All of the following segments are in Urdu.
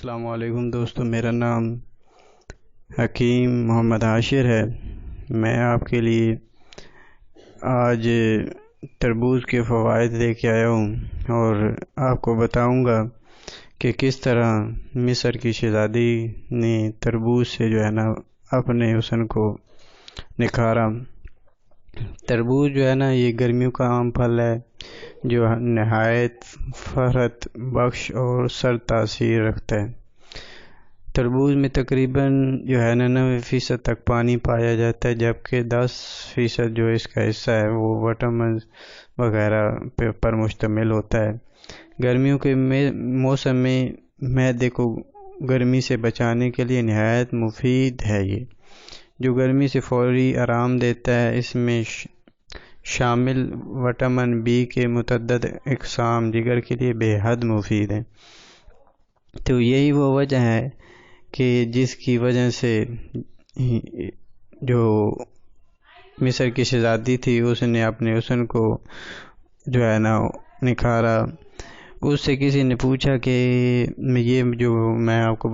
السلام علیکم دوستو، میرا نام حکیم محمد عاشر ہے۔ میں آپ کے لیے آج تربوز کے فوائد لے کے آیا ہوں اور آپ کو بتاؤں گا کہ کس طرح مصر کی شہزادی نے تربوز سے اپنے حسن کو نکھارا۔ تربوز یہ گرمیوں کا عام پھل ہے جو نہایت فرحت بخش اور سر تاثیر رکھتا ہے۔ تربوز میں تقریباً 90% تک پانی پایا جاتا ہے، جبکہ 10% جو اس کا حصہ ہے وہ وٹامنز وغیرہ پر مشتمل ہوتا ہے۔ گرمیوں کے موسم میں معدے کو گرمی سے بچانے کے لیے نہایت مفید ہے۔ یہ جو گرمی سے فوری آرام دیتا ہے، اس میں شامل وٹامن بی کے متعدد اقسام جگر کے لیے بے حد مفید ہیں۔ تو یہی وہ وجہ ہے کہ جس کی وجہ سے جو مصر کی شہزادی تھی اس نے اپنے حسن کو نکھارا۔ اس سے کسی نے پوچھا کہ یہ جو میں آپ کو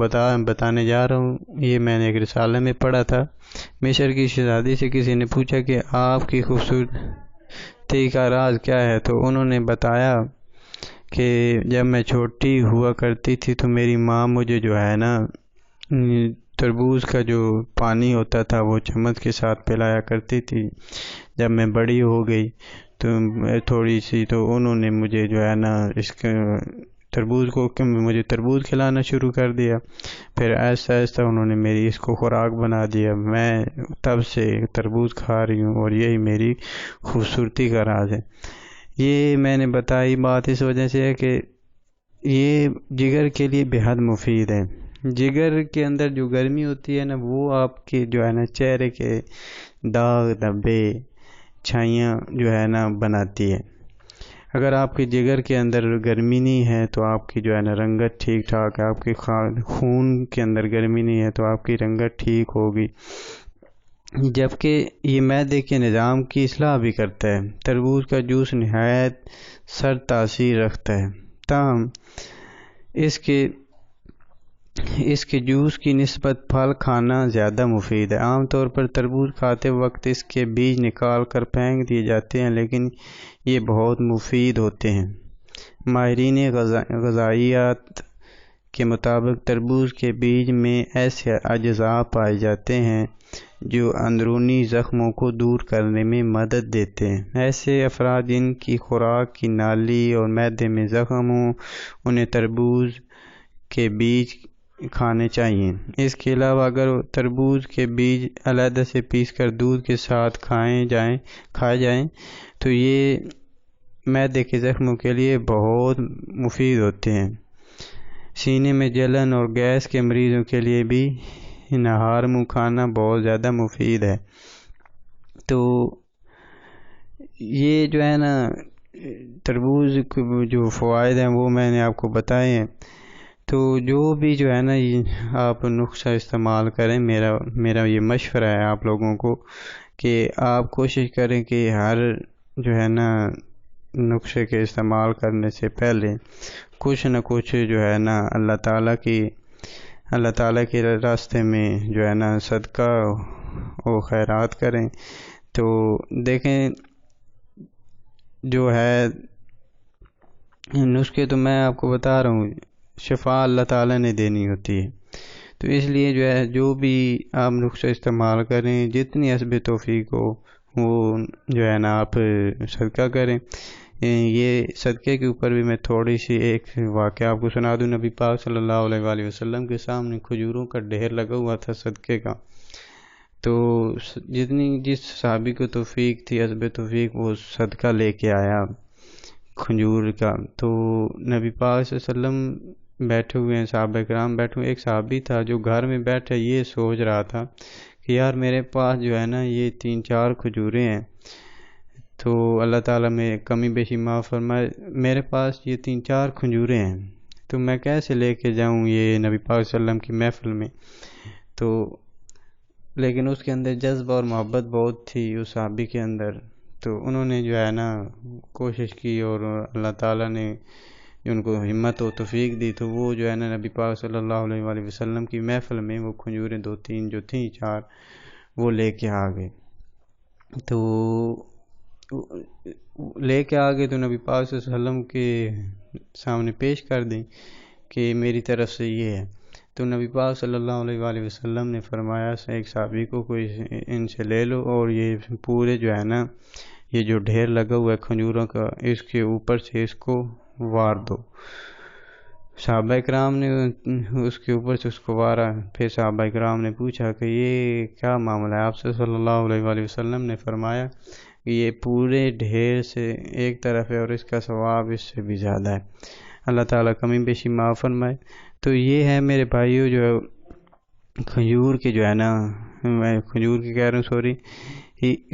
بتانے جا رہا ہوں، یہ میں نے ایک رسالے میں پڑھا تھا۔ مصر کی شہزادی سے کسی نے پوچھا کہ آپ کی خوبصورتی کا راز کیا ہے، تو انہوں نے بتایا کہ جب میں چھوٹی ہوا کرتی تھی تو میری ماں مجھے تربوز کا جو پانی ہوتا تھا وہ چمچ کے ساتھ پلایا کرتی تھی۔ جب میں بڑی ہو گئی تو تھوڑی سی، تو انہوں نے مجھے مجھے تربوز کھلانا شروع کر دیا۔ پھر ایسا انہوں نے میری اس کو خوراک بنا دیا۔ میں تب سے تربوز کھا رہی ہوں اور یہی میری خوبصورتی کا راز ہے۔ یہ میں نے بتائی بات اس وجہ سے ہے کہ یہ جگر کے لیے بے حد مفید ہے۔ جگر کے اندر جو گرمی ہوتی ہے وہ آپ کے چہرے کے داغ دھبے چھائیاں بناتی ہے۔ اگر آپ کے جگر کے اندر گرمی نہیں ہے تو آپ کی رنگت ٹھیک ٹھاک ہے۔ آپ کے خون کے اندر گرمی نہیں ہے تو آپ کی رنگت ٹھیک ہوگی، جبکہ یہ معدے کے نظام کی اصلاح بھی کرتا ہے۔ تربوز کا جوس نہایت سر تاثیر رکھتا ہے، تاہم اس کے جوس کی نسبت پھل کھانا زیادہ مفید ہے۔ عام طور پر تربوز کھاتے وقت اس کے بیج نکال کر پھینک دیے جاتے ہیں، لیکن یہ بہت مفید ہوتے ہیں۔ ماہرین غذائیات کے مطابق تربوز کے بیج میں ایسے اجزاء پائے جاتے ہیں جو اندرونی زخموں کو دور کرنے میں مدد دیتے ہیں۔ ایسے افراد جن کی خوراک کی نالی اور معدے میں زخم ہوں، انہیں تربوز کے بیج کھانے چاہیے۔ اس کے علاوہ اگر تربوز کے بیج علیحدہ سے پیس کر دودھ کے ساتھ کھائے جائیں تو یہ معدے کے زخموں کے لیے بہت مفید ہوتے ہیں۔ سینے میں جلن اور گیس کے مریضوں کے لیے بھی نہار منہ کھانا بہت زیادہ مفید ہے۔ تو یہ تربوز کے جو فوائد ہیں وہ میں نے آپ کو بتائے ہیں۔ تو جو بھی آپ نسخہ استعمال کریں، میرا یہ مشورہ ہے آپ لوگوں کو کہ آپ کوشش کریں کہ ہر نسخے کے استعمال کرنے سے پہلے کچھ نہ کچھ اللہ تعالیٰ کے راستے میں صدقہ و خیرات کریں۔ تو دیکھیں نسخے تو میں آپ کو بتا رہا ہوں، شفا اللہ تعالیٰ نے دینی ہوتی ہے۔ تو اس لیے جو بھی آپ نسخہ استعمال کریں، جتنی حسب توفیق ہو وہ آپ صدقہ کریں۔ یہ صدقے کے اوپر بھی میں تھوڑی سی ایک واقعہ آپ کو سنا دوں۔ نبی پاک صلی اللہ علیہ وآلہ وسلم کے سامنے کھجوروں کا ڈھیر لگا ہوا تھا صدقے کا۔ تو جس صحابی کو توفیق تھی، حسب توفیق، وہ صدقہ لے کے آیا کھجور کا۔ تو نبی پاک صلی اللہ علیہ وسلم بیٹھے ہوئے ہیں، صحابہ کرام بیٹھے ہوئے، ایک صحابی تھا جو گھر میں بیٹھے یہ سوچ رہا تھا کہ یار میرے پاس یہ 3-4 کھجوریں ہیں، تو اللہ تعالیٰ میں کمی بیشی معاف فرمائے، میرے پاس یہ 3-4 کھجوریں ہیں تو میں کیسے لے کے جاؤں یہ نبی پاک صلی اللہ علیہ وسلم کی محفل میں۔ تو لیکن اس کے اندر جذبہ اور محبت بہت تھی اس صحابی کے اندر، تو انہوں نے کوشش کی اور اللہ تعالیٰ نے جو ان کو ہمت و توفیق دی، تو وہ جو ہے نا نبی پاک صلی اللہ علیہ وآلہ وسلم کی محفل میں وہ کھجوریں 2-3 جو تھیں 4 وہ لے کے آ گئے۔ تو لے کے آ گئے تو نبی پاک صلی اللہ علیہ وسلم کے سامنے پیش کر دیں کہ میری طرف سے یہ ہے۔ تو نبی پاک صلی اللہ علیہ وآلہ وسلم نے فرمایا ایک صحابی کو کوئی ان سے لے لو اور یہ پورے جو ہے نا یہ جو ڈھیر لگا ہوا ہے کھجوروں کا اس کے اوپر سے اس کو وار دو۔ صحابہ کرام نے اس کے اوپر سے اس کو وارا۔ پھر صحابہ کرام نے پوچھا کہ یہ کیا معاملہ ہے؟ آپ صلی اللہ علیہ وآلہ وسلم نے فرمایا کہ یہ پورے ڈھیر سے ایک طرف ہے اور اس کا ثواب اس سے بھی زیادہ ہے، اللہ تعالیٰ کمی بیشی معاف فرمائے۔ تو یہ ہے میرے بھائیو جو کھجور کے جو ہے نا، میں کھجور کی کہہ رہا ہوں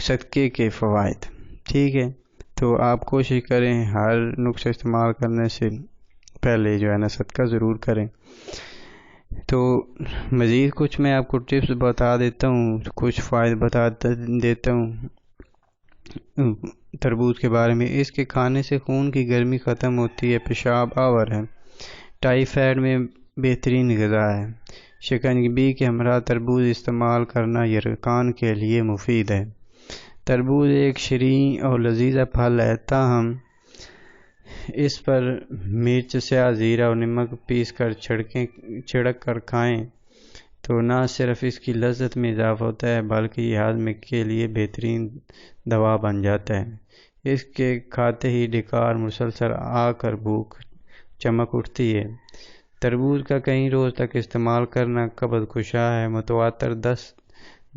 صدقے کے فوائد، ٹھیک ہے؟ تو آپ کوشش کریں ہر نسخہ استعمال کرنے سے پہلے جو ہے نا صدقہ ضرور کریں۔ تو مزید کچھ میں آپ کو ٹپس بتا دیتا ہوں، کچھ فوائد بتا دیتا ہوں تربوز کے بارے میں۔ اس کے کھانے سے خون کی گرمی ختم ہوتی ہے، پیشاب آور ہے، ٹائیفائڈ میں بہترین غذا ہے، شکنجی کے ہمراہ تربوز استعمال کرنا یرقان کے لیے مفید ہے۔ تربوز ایک شیریں اور لذیذ پھل ہے، تاہم اس پر مرچ، سیاہ زیرہ اور نمک پیس کر چھڑک کر کھائیں تو نہ صرف اس کی لذت میں اضافہ ہوتا ہے بلکہ یہ ہاضمے کے لیے بہترین دوا بن جاتا ہے۔ اس کے کھاتے ہی ڈکار مسلسل آ کر بھوک چمک اٹھتی ہے۔ تربوز کا کئی روز تک استعمال کرنا قبض کشا ہے، متواتر 10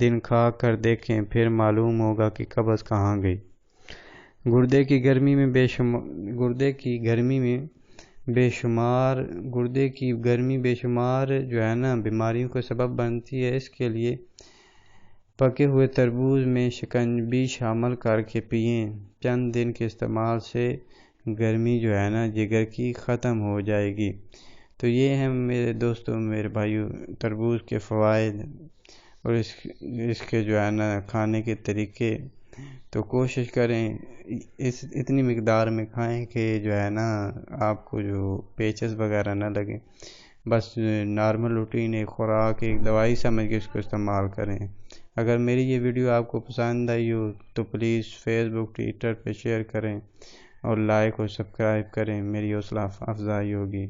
دن کھا کر دیکھیں، پھر معلوم ہوگا کہ قبض کہاں گئی۔ گردے کی گرمی بے شمار جو ہے نا بیماریوں کا سبب بنتی ہے۔ اس کے لیے پکے ہوئے تربوز میں شکنجی شامل کر کے پئیں، چند دن کے استعمال سے گرمی جو ہے نا جگر کی ختم ہو جائے گی۔ تو یہ ہیں میرے دوستوں، میرے بھائیوں، تربوز کے فوائد اور اس کے جو ہے نا کھانے کے طریقے۔ تو کوشش کریں اتنی مقدار میں کھائیں کہ جو ہے نا آپ کو جو پیچس وغیرہ نہ لگیں، بس نارمل روٹین ایک خوراک، ایک دوائی سمجھ کے اس کو استعمال کریں۔ اگر میری یہ ویڈیو آپ کو پسند آئی ہو تو پلیز فیس بک، ٹویٹر پہ شیئر کریں اور لائک اور سبسکرائب کریں، میری حوصلہ افزائی ہوگی۔